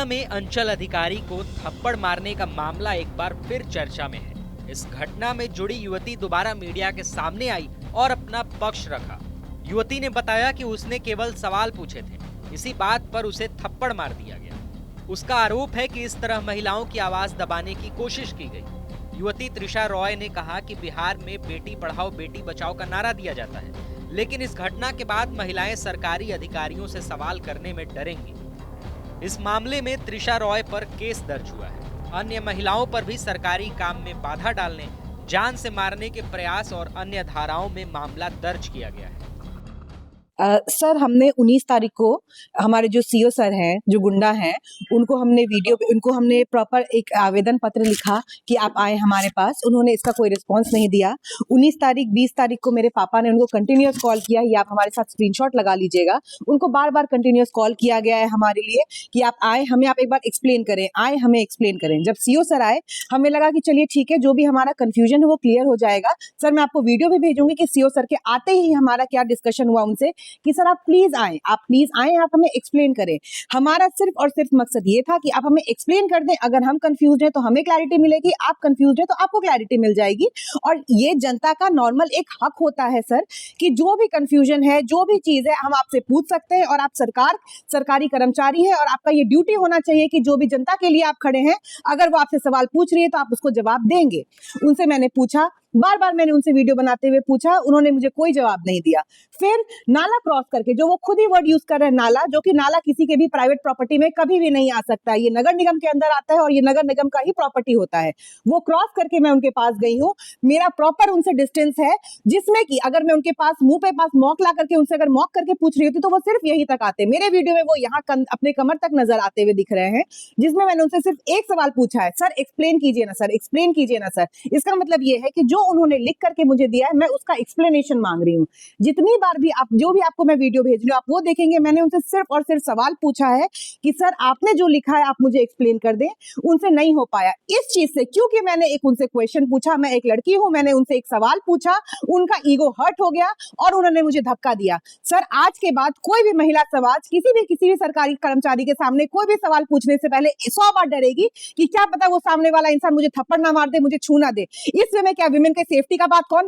पूर्णिया में अंचल अधिकारी को थप्पड़ मारने का मामला एक बार फिर चर्चा में है। इस घटना में जुड़ी युवती दोबारा मीडिया के सामने आई और अपना पक्ष रखा। युवती ने बताया कि उसने केवल सवाल पूछे थे, इसी बात पर उसे थप्पड़ मार दिया गया। उसका आरोप है कि इस तरह महिलाओं की आवाज दबाने की कोशिश की गई। युवती त्रिशा रॉय ने कहा कि बिहार में बेटी पढ़ाओ बेटी बचाओ का नारा दिया जाता है, लेकिन इस घटना के बाद महिलाएं सरकारी अधिकारियों से सवाल करने में डरेंगी। इस मामले में त्रिशा रॉय पर केस दर्ज हुआ है। अन्य महिलाओं पर भी सरकारी काम में बाधा डालने, जान से मारने के प्रयास और अन्य धाराओं में मामला दर्ज किया गया है। सर, हमने 19 तारीख को हमारे जो सीओ सर हैं, जो गुंडा हैं, उनको हमने प्रॉपर एक आवेदन पत्र लिखा कि आप आए हमारे पास। उन्होंने इसका कोई रिस्पांस नहीं दिया। 19 तारीख 20 तारीख को मेरे पापा ने उनको कंटिन्यूअस कॉल किया, ये आप हमारे साथ स्क्रीनशॉट लगा लीजिएगा। उनको बार बार कंटिन्यूअस कॉल किया गया है हमारे लिए कि आप आए, हमें आप एक बार एक्सप्लेन करें, आए हमें एक्सप्लेन करें। जब सीओ सर आए, हमें लगा कि चलिए ठीक है, जो भी हमारा कंफ्यूजन है वो क्लियर हो जाएगा। सर, मैं आपको वीडियो भी भेजूंगी कि सीओ सर के आते ही हमारा क्या डिस्कशन हुआ उनसे कि सर आप प्लीज आए, आप हमें एक्सप्लेन करें। हमारा सिर्फ और सिर्फ मकसद ये था कि आप हमें एक्सप्लेन कर दें। अगर हम कंफ्यूज हैं तो हमें क्लैरिटी मिलेगी, आप कंफ्यूज हैं तो आपको क्लैरिटी मिल जाएगी। और ये जनता का नॉर्मल एक हक होता है सर कि जो भी कंफ्यूजन है, जो भी चीज है, हम आपसे पूछ सकते हैं। और आप सरकारी कर्मचारी है और आपका ये ड्यूटी होना चाहिए कि जो भी जनता के लिए आप खड़े हैं, अगर वो आपसे सवाल पूछ रही है तो आप उसको जवाब देंगे। उनसे मैंने पूछा, बार बार मैंने उनसे वीडियो बनाते हुए पूछा, उन्होंने मुझे कोई जवाब नहीं दिया। फिर नाला क्रॉस करके, जो वो खुद ही वर्ड यूज कर रहे हैं नाला, जो कि नाला किसी के भी प्राइवेट प्रॉपर्टी में कभी भी नहीं आ सकता है, ये नगर निगम के अंदर आता है और ये नगर निगम का ही प्रॉपर्टी होता है। वो क्रॉस करके मैं उनके पास गई हूँ। मेरा प्रॉपर उनसे डिस्टेंस है, जिसमें कि अगर मैं उनके पास मुंह पे पास मॉक ला करके उनसे अगर मॉक करके पूछ रही होती तो वो सिर्फ यही तक आते। मेरे वीडियो में वो यहाँ अपने कमर तक नजर आते हुए दिख रहे हैं, जिसमें मैंने उनसे सिर्फ एक सवाल पूछा है, सर एक्सप्लेन कीजिए ना, सर एक्सप्लेन कीजिए ना सर। इसका मतलब ये है कि जो उन्होंने लिख करके मुझे दिया है, मैं उसका एक्सप्लेनेशन मांग रही हूँ। जितनी बार भी आप जो भी आपको मैं वीडियो भेज रही हूँ, आप वो देखेंगे, मैंने उनसे सिर्फ और सिर्फ सवाल पूछा है कि सर आपने जो लिखा है आप मुझे एक्सप्लेन कर दें। उनसे नहीं हो पाया इस चीज से, क्योंकि मैंने एक उनसे क्वेश्चन पूछा, मैं एक लड़की हूं, मैंने उनसे एक सवाल पूछा, उनका ईगो हर्ट हो गया और उन्होंने मुझे धक्का दिया। सर, आज के बाद कोई भी महिला समाज किसी भी सरकारी कर्मचारी के सामने कोई भी सवाल पूछने से पहले 100 बार डरेगी कि क्या पता वो सामने वाला इंसान मुझे थप्पड़ ना मार दे, मुझे छू ना दे। इस वे में क्या विमेन के सेफ्टी का बात कौन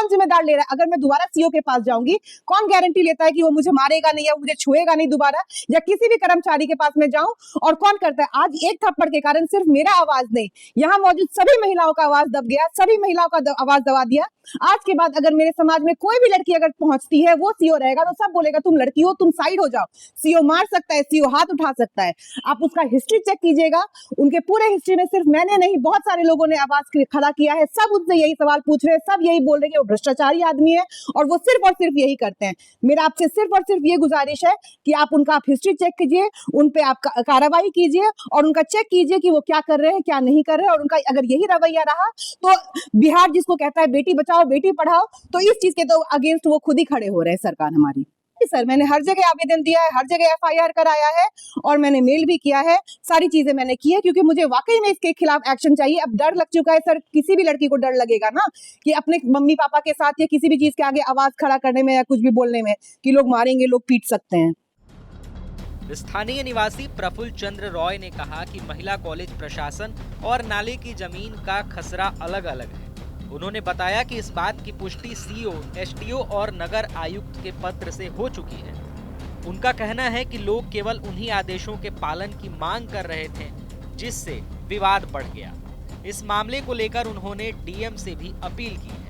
जिम्मेदार ले रहा है? अगर मैं दोबारा सीओ के पास जाऊंगी, कौन गारंटी लेता है कि वो मुझे मारेगा नहीं या मुझे छुएगा नहीं दोबारा? या किसी भी कर्मचारी के पास में जाऊं और कौन करता है? आज एक थप्पड़ के कारण सिर्फ मेरा आवाज नहीं, यहाँ मौजूद सभी महिलाओं का आवाज दब गया, सभी महिलाओं का आवाज दबा दिया। आज के बाद अगर मेरे समाज में कोई भी लड़की अगर पहुंचती है, वो सीओ रहेगा तो सब बोलेगा तुम लड़की हो, तुम साइड हो जाओ। सीओ मार सकता है, सीओ हाथ उठा सकता है। आप उसका हिस्ट्री चेक कीजिएगा, उनके पूरे हिस्ट्री में सिर्फ मैंने नहीं, बहुत सारे लोगों ने आवाज खड़ा किया है, सब उनसे यही सवाल पूछ रहे हैं, सब यही बोल रहे हैं कि वो भ्रष्टाचारी आदमी है और वो सिर्फ और सिर्फ यही करते हैं। मेरा आपसे सिर्फ और सिर्फ ये गुजारिश है कि आप उनका हिस्ट्री चेक कीजिए, उन पे आप कार्रवाई कीजिए और उनका चेक कीजिए कि वो क्या कर रहे हैं, क्या नहीं कर रहे हैं। और उनका अगर यही रवैया रहा तो बिहार जिसको कहता है बेटी बचाओ बेटी पढ़ाओ, तो इस चीज के तो अगेंस्ट वो खुद ही खड़े हो रहे हैं सरकार हमारी। सर, मैंने हर जगह आवेदन दिया है, हर जगह एफआईआर कराया है और मैंने मेल भी किया है, सारी चीजें मैंने की है, क्योंकि मुझे वाकई में इसके खिलाफ एक्शन चाहिए। अब डर लग चुका है सर, किसी भी लड़की को डर लगेगा ना कि अपने मम्मी पापा के साथ या किसी भी चीज के आगे आवाज खड़ा करने में या कुछ भी बोलने में कि लोग मारेंगे, लोग पीट सकते हैं। स्थानीय निवासी प्रफुल्ल चंद्र रॉय ने कहा कि महिला कॉलेज प्रशासन और नाले की जमीन का खसरा अलग अलग है। उन्होंने बताया कि इस बात की पुष्टि सीओ, एसडीओ और नगर आयुक्त के पत्र से हो चुकी है। उनका कहना है कि लोग केवल उन्हीं आदेशों के पालन की मांग कर रहे थे, जिससे विवाद बढ़ गया। इस मामले को लेकर उन्होंने डीएम से भी अपील की है।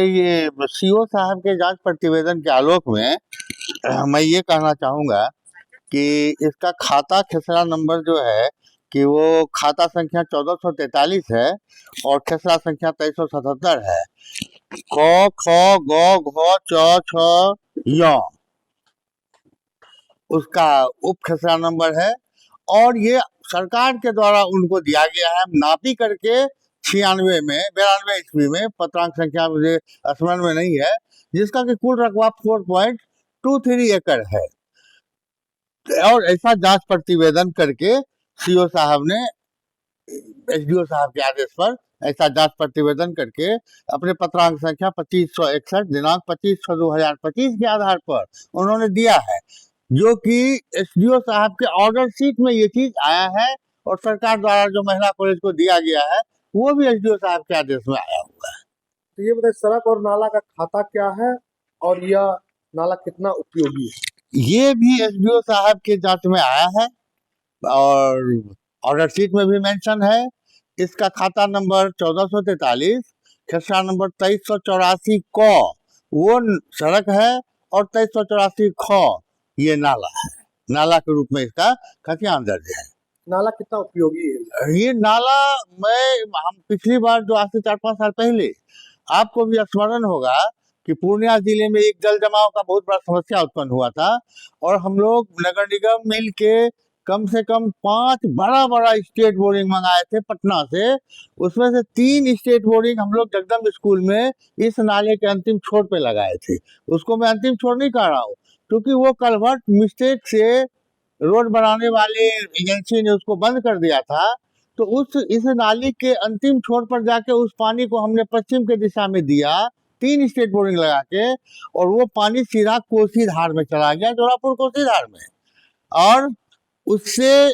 ये सीओ साहब के जांच प्रतिवेदन के आलोक में मैं ये कहना चाहूँगा कि इसका खाता खसरा नंबर जो है कि वो खाता संख्या 1443 है और खसरा संख्या 2377 है। क ख ग घ च छ य उसका उप खसरा नंबर है और ये सरकार के द्वारा उनको दिया गया है, नापी करके 92 ईस्वी में, पत्रांक संख्या मुझे स्मरण में नहीं है, जिसका कि कुल रकबा 4.23 एकड़ है। और ऐसा जांच प्रतिवेदन करके सीओ साहब ने एसडीओ साहब के आदेश पर ऐसा जांच प्रतिवेदन करके अपने पत्रांक संख्या 2561 दिनांक 25/6/2025 के आधार पर उन्होंने दिया है। जो कि एसडीओ साहब के ऑर्डर शीट में ये चीज आया है और सरकार द्वारा जो महिला कॉलेज को दिया गया है वो भी एसडीओ साहब के आदेश में आया हुआ है। तो ये बताइए, सड़क और नाला का खाता क्या है और यह नाला कितना उपयोगी है? ये भी एसडीओ साहब के जांच में आया है और ऑर्डर शीट में भी मेंशन है। इसका खाता नंबर 1443, खसरा नंबर 2384 क वो सड़क है और 2384 ख ये नाला है। नाला के रूप में इसका खतियान दर्ज है। नाला कितना उपयोगी है? ये नाला हम पिछली बार जो आज से 4-5 साल पहले आपको भी स्मरण होगा कि पूर्णिया जिले में एक जल जमाव का बहुत बड़ा समस्या उत्पन्न हुआ था और हम लोग नगर निगम मिल के कम से कम 5 बड़ा स्टेट बोरिंग मंगाए थे पटना से। उसमें से 3 स्टेट बोरिंग हम लोग जगदम्ब स्कूल में इस नाले के अंतिम छोर पे लगाए थे। उसको मैं अंतिम छोर नहीं कह रहा हूँ क्योंकि वो कल्वर्ट मिस्टेक से रोड बनाने वाले एजेंसी ने उसको बंद कर दिया था। तो इस नाली के अंतिम छोर पर जाके उस पानी को हमने पश्चिम के दिशा में दिया 3 स्टेट बोरिंग लगा के और वो पानी सीधा कोसी धार में चला गया, जोरापुर कोसी धार में। और उससे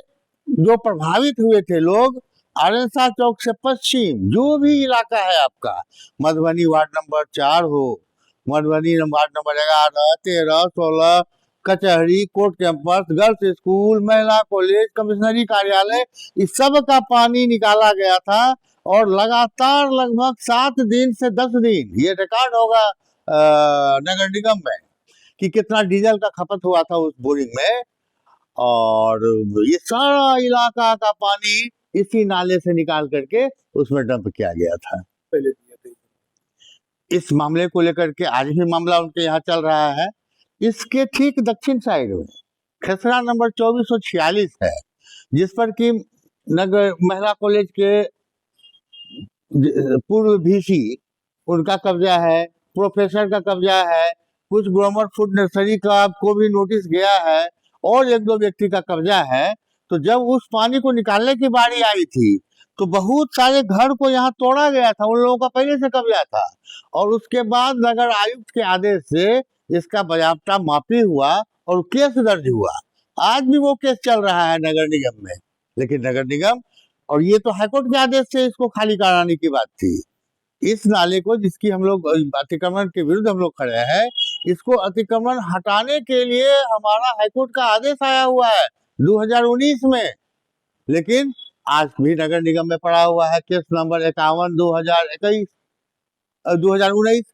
जो प्रभावित हुए थे लोग आरंसा चौक से पश्चिम जो भी इलाका है आपका, मधुबनी वार्ड नंबर 4 हो, मधुबनी वार्ड नंबर 11, 13, 16, कचहरी, कोर्ट कैंपस, गर्ल्स स्कूल, महिला कॉलेज, कमिश्नरी कार्यालय, इस सब का पानी निकाला गया था और लगातार लगभग 7 दिन से 10 दिन ये रिकॉर्ड होगा नगर निगम में कि कितना डीजल का खपत हुआ था उस बोरिंग में। और ये सारा इलाका का पानी इसी नाले से निकाल करके उसमें डंप किया गया था। पहले दिया था। इस मामले को लेकर के आज भी मामला उनके यहाँ चल रहा है। इसके ठीक दक्षिण साइड में खसरा नंबर 2446 है जिस पर कि नगर महिला कॉलेज के पूर्व VC उनका कब्जा है, प्रोफेसर का कब्जा है, कुछ ग्रोमर फूड नर्सरी का को भी नोटिस गया है और 1-2 व्यक्ति का कब्जा है। तो जब उस पानी को निकालने की बारी आई थी तो बहुत सारे घर को यहाँ तोड़ा गया था, उन लोगों का पहले से कब्जा था और उसके बाद नगर आयुक्त के आदेश से इसका बाजाप्ता मापी हुआ और केस दर्ज हुआ। आज भी वो केस चल रहा है नगर निगम में, लेकिन नगर निगम और ये तो हाईकोर्ट के आदेश से इसको खाली कराने की बात थी। इस नाले को जिसकी हम लोग अतिक्रमण के विरुद्ध हम लोग खड़े हैं, इसको अतिक्रमण हटाने के लिए हमारा हाईकोर्ट का आदेश आया हुआ है 2019 में, लेकिन आज भी नगर निगम में पड़ा हुआ है। Case number 51/2019,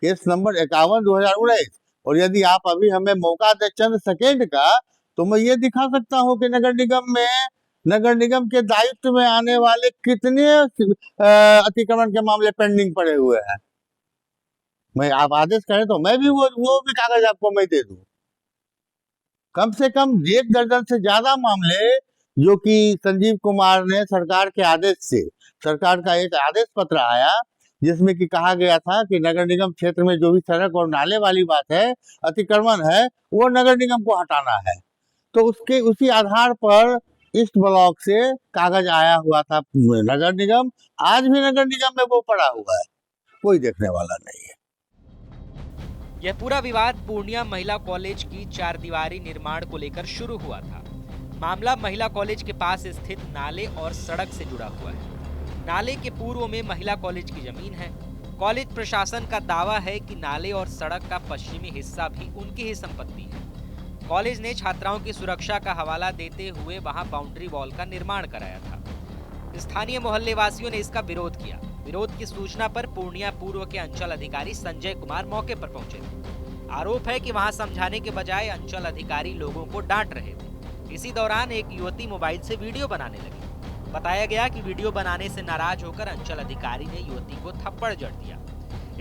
case number 51/2019। और यदि आप अभी हमें मौका दे चंद सेकेंड का तो मैं ये दिखा सकता हूँ कि नगर निगम के दायित्व में आने वाले कितने अतिक्रमण के मामले पेंडिंग पड़े हुए हैं। मैं आप आदेश करें तो मैं भी वो भी कागज आपको मैं दे दूं। कम से कम 1 दर्जन से ज्यादा मामले जो कि संजीव कुमार ने सरकार के आदेश से, सरकार का एक आदेश पत्र आया जिसमें कि कहा गया था कि नगर निगम क्षेत्र में जो भी सड़क और नाले वाली बात है, अतिक्रमण है, वो नगर निगम को हटाना है। तो उसी आधार पर ईस्ट ब्लॉक से कागज आया हुआ था नगर निगम। आज भी नगर निगम में वो पड़ा हुआ है, कोई देखने वाला नहीं है। यह पूरा विवाद पूर्णिया महिला कॉलेज की 4 दीवारी निर्माण को लेकर शुरू हुआ था। मामला महिला कॉलेज के पास स्थित नाले और सड़क से जुड़ा हुआ है। नाले के पूर्व में महिला कॉलेज की जमीन है। कॉलेज प्रशासन का दावा है कि नाले और सड़क का पश्चिमी हिस्सा भी उनकी ही संपत्ति है। कॉलेज ने छात्राओं की सुरक्षा का हवाला देते हुए वहां बाउंड्री वॉल का निर्माण कराया था। स्थानीय मोहल्ले वासियों ने इसका विरोध किया। विरोध की सूचना पर पूर्णिया पूर्व के अंचल अधिकारी संजय कुमार मौके पर पहुंचे थे। आरोप है कि वहां समझाने के बजाय अंचल अधिकारी लोगों को डांट रहे थे। इसी दौरान एक युवती मोबाइल से वीडियो बनाने लगी। बताया गया कि वीडियो बनाने से नाराज होकर अंचल अधिकारी ने युवती को थप्पड़ जड़ दिया।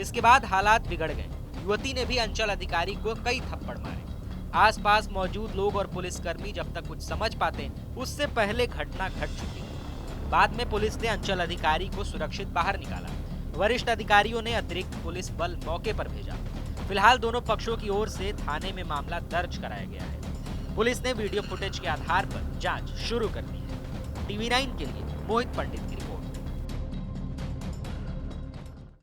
इसके बाद हालात बिगड़ गए। युवती ने भी अंचल अधिकारी को कई थप्पड़ मारे। आसपास मौजूद लोग और पुलिसकर्मी जब तक कुछ समझ पाते उससे पहले घटना घट चुकी थी। बाद में पुलिस ने अंचल अधिकारी को सुरक्षित बाहर निकाला। वरिष्ठ अधिकारियों ने अतिरिक्त पुलिस बल मौके पर भेजा। फिलहाल दोनों पक्षों की ओर से थाने में मामला दर्ज कराया गया है। पुलिस ने वीडियो फुटेज के आधार पर जांच शुरू कर दी है। TV9 के लिए मोहित पंडित की रिपोर्ट।